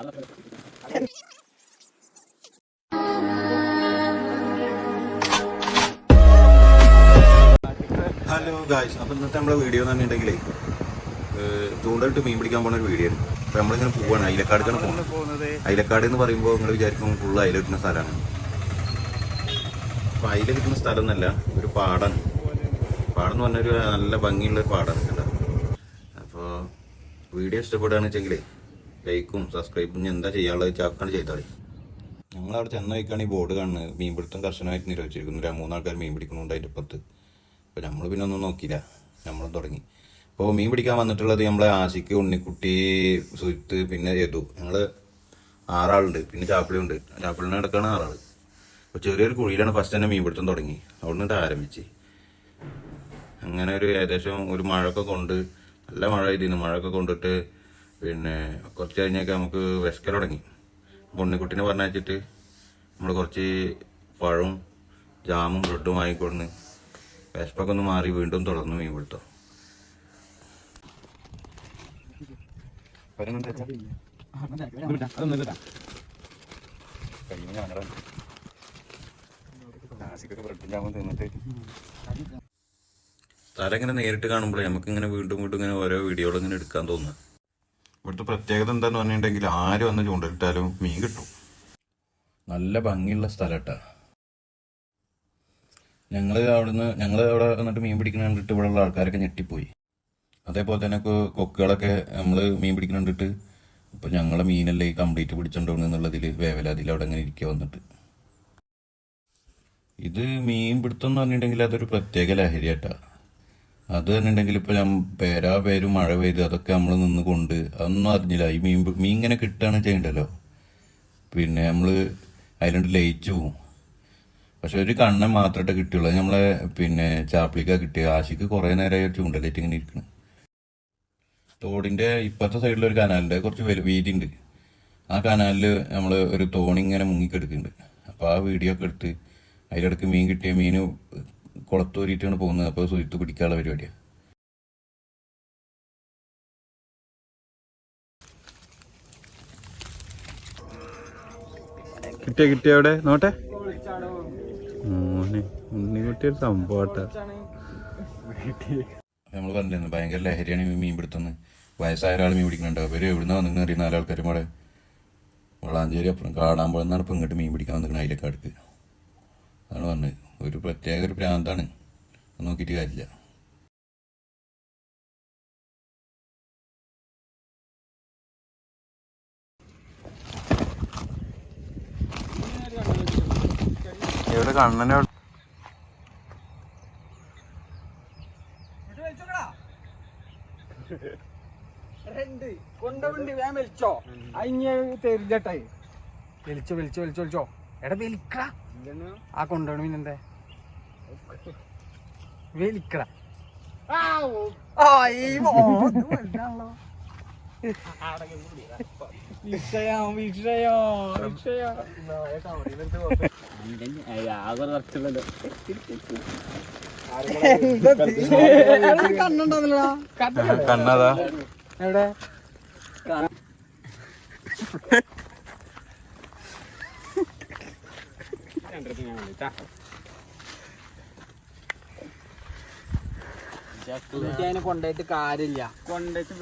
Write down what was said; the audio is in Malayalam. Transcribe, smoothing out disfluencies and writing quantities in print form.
ഹലോ ഗായ്സ്, അപ്പം ഇന്നത്തെ നമ്മളെ വീഡിയോ എന്ന് പറഞ്ഞിട്ടുണ്ടെങ്കിലേ ചൂണ്ടലിട്ട് മീൻ പിടിക്കാൻ പോകുന്ന ഒരു വീഡിയോ ആണ്. അപ്പോൾ നമ്മളിങ്ങനെ പോവാണ്, അയിലക്കാടിക്കാണ് പോകുന്നത്. അയിലക്കാട് എന്ന് പറയുമ്പോൾ നിങ്ങൾ വിചാരിക്കും ഫുള്ള് അയില കിട്ടുന്ന സ്ഥലമാണ്. അപ്പോൾ അയില കിട്ടുന്ന സ്ഥലം എന്നല്ല, ഒരു പാടമാണ്. പാടം എന്ന് പറഞ്ഞൊരു നല്ല ഭംഗിയുള്ളൊരു പാടമാണ് കേട്ടോ. അപ്പോൾ വീഡിയോ ഇഷ്ടപ്പെടുകയാണെന്ന് വെച്ചെങ്കിലേ ലൈക്കും സബ്സ്ക്രൈബും എന്താ ചെയ്യാനുള്ളത് ചാക്കാണ് ചെയ്താൽ മതി. ഞങ്ങളവിടെ ചെന്ന വയ്ക്കാണ് ഈ ബോർഡ് കാണുന്നത്, മീൻപിടുത്തം കർശനമായിട്ട് നിരോധിച്ചിരിക്കുന്നു. 3 ആൾക്കാർ മീൻ പിടിക്കുന്നുണ്ട് അതിൻ്റെ പുറത്ത്. അപ്പോൾ നമ്മൾ പിന്നെ ഒന്നും നോക്കിയില്ല, നമ്മൾ തുടങ്ങി. അപ്പോൾ മീൻ പിടിക്കാൻ വന്നിട്ടുള്ളത് നമ്മളെ ആശിക്ക്, ഉണ്ണിക്കുട്ടി, സുജിത്ത്, പിന്നെ യദു. ഞങ്ങൾ 6 ആളുണ്ട്. പിന്നെ ചാപ്പിളുണ്ട്. ചാപ്പിളിന് നടക്കാണ് 6 ആൾ. അപ്പോൾ ചെറിയൊരു കുഴിയിലാണ് ഫസ്റ്റ് തന്നെ മീൻ പിടുത്തം തുടങ്ങി. അവിടെ നിന്നിട്ട് ആരംഭിച്ച് അങ്ങനെ ഒരു ഏകദേശം ഒരു മഴയൊക്കെ കൊണ്ട്, നല്ല മഴ ഇതിന് മഴയൊക്കെ കൊണ്ടിട്ട് പിന്നെ കുറച്ച് കഴിഞ്ഞൊക്കെ നമുക്ക് വിശക്കൽ തുടങ്ങി. ഉണ്ണിക്കുട്ടീനെ പറഞ്ഞയച്ചിട്ട് നമ്മൾ കുറച്ച് പഴവും ജാമും ബ്രെഡും വാങ്ങിക്കൊടുന്ന് വിശപ്പൊക്കെ ഒന്ന് മാറി വീണ്ടും തുടർന്ന് മീൻ പിടുത്തം. സ്ഥലം ഇങ്ങനെ നേരിട്ട് കാണുമ്പോഴേ നമുക്ക് ഇങ്ങനെ വീണ്ടും വീണ്ടും ഇങ്ങനെ ഓരോ വീഡിയോകൾ ഇങ്ങനെ എടുക്കാൻ തോന്നുക. ഇവിടുത്തെ പ്രത്യേകത എന്താന്ന് പറഞ്ഞിട്ടുണ്ടെങ്കിൽ ആര് വന്ന് ചൂണ്ടലിട്ടാലും മീൻ കിട്ടും. നല്ല ഭംഗിയുള്ള സ്ഥലം കേട്ടാ. ഞങ്ങൾ അവിടെ വന്നിട്ട് മീൻ പിടിക്കുന്ന കണ്ടിട്ട് ഇവിടെയുള്ള ആൾക്കാരൊക്കെ ഞെട്ടിപ്പോയി. അതേപോലെ തന്നെ കൊക്കുകളൊക്കെ നമ്മൾ മീൻ പിടിക്കുന്ന കണ്ടിട്ട് ഇപ്പം ഞങ്ങളെ മീനല്ലേ കംപ്ലീറ്റ് പിടിച്ചോണ്ടോന്ന് എന്നുള്ളതിൽ വേവലാതിൽ അവിടെ അങ്ങനെ ഇരിക്കുക വന്നിട്ട്. ഇത് മീൻ പിടുത്തം എന്ന് പറഞ്ഞിട്ടുണ്ടെങ്കിൽ അതൊരു പ്രത്യേക ലഹരിയാട്ടാ. അത് പറഞ്ഞിട്ടുണ്ടെങ്കിൽ ഇപ്പം ഞാൻ പേരും മഴ പെയ്ത് അതൊക്കെ നമ്മൾ നിന്ന് കൊണ്ട് അതൊന്നും അറിഞ്ഞില്ല. ഈ മീൻ ഇങ്ങനെ കിട്ടുകയാണ് ചെയ്യണ്ടല്ലോ, പിന്നെ നമ്മൾ അതിലോട്ട് ലയിച്ചു പോവും. പക്ഷെ ഒരു കണ്ണൻ മാത്രമായിട്ട് കിട്ടിയുള്ളൂ. നമ്മളെ പിന്നെ ചാപ്പിളിക്ക കിട്ടിയ ആശിക്ക് കുറേ നേരമായി ചൂണ്ടലേറ്റ് ഇങ്ങനെ ഇരിക്കണം. തോടിൻ്റെ ഇപ്പുറത്തെ സൈഡിലൊരു കനാലിൻ്റെ കുറച്ച് വീതി ഉണ്ട്. ആ കനാലിൽ നമ്മൾ ഒരു തോണി ഇങ്ങനെ മുങ്ങിക്കെടുക്കുന്നുണ്ട്. അപ്പോൾ ആ വീഡിയോ ഒക്കെ എടുത്ത് അതിലിടക്ക് മീൻ കിട്ടിയ മീൻ കുളത്തൂരിയിട്ടാണ് പോകുന്നത്. അപ്പോൾ സുജിത്ത് പിടിക്കാനുള്ള പരിപാടിയാണ്. കിട്ടിയ അവിടെ നോട്ടെ ഉണ്ണിക്കുട്ടിയൊരു സംഭവട്ടാ. നമ്മൾ പറഞ്ഞിരുന്നു ഭയങ്കര ലഹരിയാണ് മീൻ പിടുത്തുന്നത്. വയസ്സായ ഒരാൾ മീൻ പിടിക്കുന്നുണ്ട്. അവർ എവിടുന്ന് വന്നിങ്ങനെ അറിയുന്ന 4 ആൾക്കാരും കൂടെ വളാഞ്ചേരി അപ്പുറം കാണാൻ പോകുന്നതാണ് ഇപ്പം ഇങ്ങോട്ട് മീൻ പിടിക്കാൻ വന്നിരിക്കണം അയിലക്കാടുക്ക്. അതാണ് പറഞ്ഞത്, ഒരു പ്രത്യേക ഒരു ഭ്രാന്താണ്, നോക്കിയിട്ട് കാര്യമില്ല. എവിടെ കണ്ണനെ കൊണ്ടുപോണ്ട് ഞാൻ വലിച്ചോ അയിഞ്ഞ തെരിഞ്ഞട്ടെ വലിച്ചോ എടാ വലിക്ക ആ കൊണ്ടുപോണ പിന്നെന്താ വലിക്കട കണ്ണതാ എവിടെ കൊണ്ടായിട്ട് കാര്യമില്ല, കൊണ്ടായിട്ട്